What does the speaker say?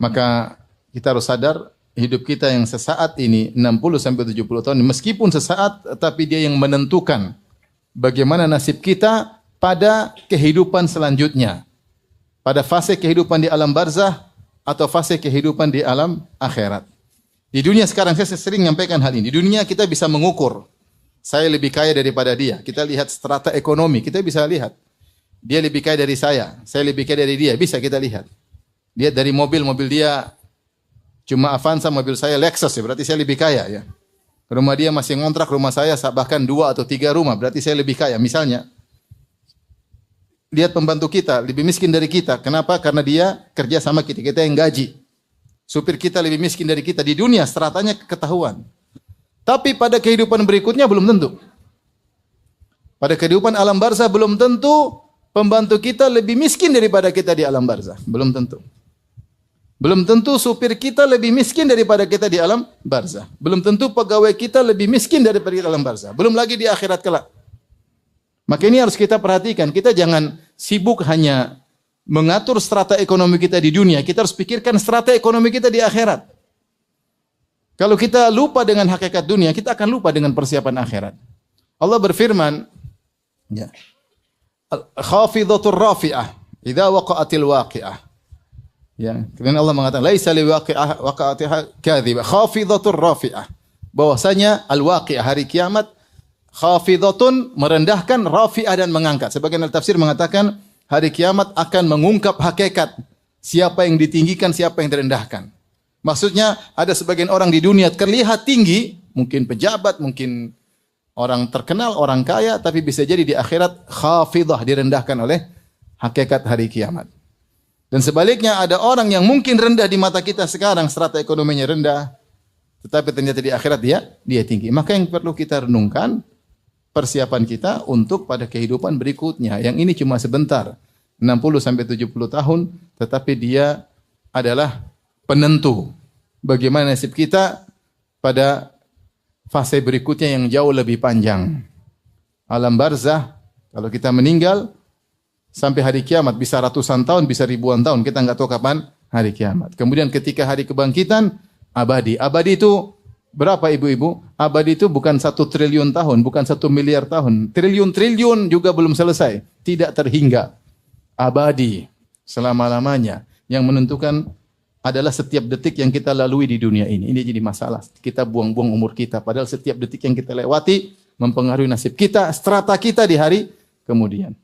Maka kita harus sadar hidup kita yang sesaat ini 60 sampai 70 tahun meskipun sesaat tapi dia yang menentukan bagaimana nasib kita pada kehidupan selanjutnya. Pada fase kehidupan di alam barzah atau fase kehidupan di alam akhirat. Di dunia sekarang saya sering menyampaikan hal ini. Di dunia kita bisa mengukur saya lebih kaya daripada dia. Kita lihat strata ekonomi, kita bisa lihat. Dia lebih kaya dari saya lebih kaya dari dia, bisa kita lihat. Lihat dari mobil dia cuma Avanza, mobil saya Lexus, ya, berarti saya lebih kaya ya. Rumah dia masih ngontrak, rumah saya bahkan 2 atau 3 rumah, berarti saya lebih kaya. Misalnya, lihat pembantu kita, lebih miskin dari kita. Kenapa? Karena dia kerja sama kita, kita yang gaji. Supir kita lebih miskin dari kita. Di dunia, stratanya ketahuan. Tapi pada kehidupan berikutnya belum tentu. Pada kehidupan alam barzah belum tentu pembantu kita lebih miskin daripada kita di alam barzah. Belum tentu. Belum tentu supir kita lebih miskin daripada kita di alam barzah. Belum tentu pegawai kita lebih miskin daripada di alam barzah. Belum lagi di akhirat kelak. Maka ini harus kita perhatikan. Kita jangan sibuk hanya mengatur strata ekonomi kita di dunia. Kita harus pikirkan strata ekonomi kita di akhirat. Kalau kita lupa dengan hakikat dunia, kita akan lupa dengan persiapan akhirat. Allah berfirman, ya, khafidhatur rafi'ah, idza waqa'atil waqi'ah. Ya, kemudian Allah mengatakan laisa liwaqi'ah waqa'atiha kadhiba khafidhatur rafi'ah. Bahwasanya al-waqi'ah hari kiamat khafidhatun merendahkan, rafi'ah dan mengangkat. Sebagian tafsir mengatakan hari kiamat akan mengungkap hakikat siapa yang ditinggikan, siapa yang direndahkan. Maksudnya ada sebagian orang di dunia terlihat tinggi, mungkin pejabat, mungkin orang terkenal, orang kaya, tapi bisa jadi di akhirat khafidhah, direndahkan oleh hakikat hari kiamat. Dan sebaliknya ada orang yang mungkin rendah di mata kita sekarang, strata ekonominya rendah, tetapi ternyata di akhirat dia tinggi. Maka yang perlu kita renungkan persiapan kita untuk pada kehidupan berikutnya. Yang ini cuma sebentar, 60 sampai 70 tahun, tetapi dia adalah penentu bagaimana nasib kita pada fase berikutnya yang jauh lebih panjang. Alam barzah, kalau kita meninggal sampai hari kiamat bisa ratusan tahun, bisa ribuan tahun, kita enggak tahu kapan hari kiamat. Kemudian ketika hari kebangkitan, abadi. Abadi itu berapa ibu-ibu? Abadi itu bukan 1 triliun tahun, bukan 1 miliar tahun. Triliun-triliun juga belum selesai, tidak terhingga. Abadi selama-lamanya. Yang menentukan adalah setiap detik yang kita lalui di dunia ini. Ini jadi masalah. Kita buang-buang umur kita. Padahal setiap detik yang kita lewati mempengaruhi nasib kita, strata kita di hari kemudian.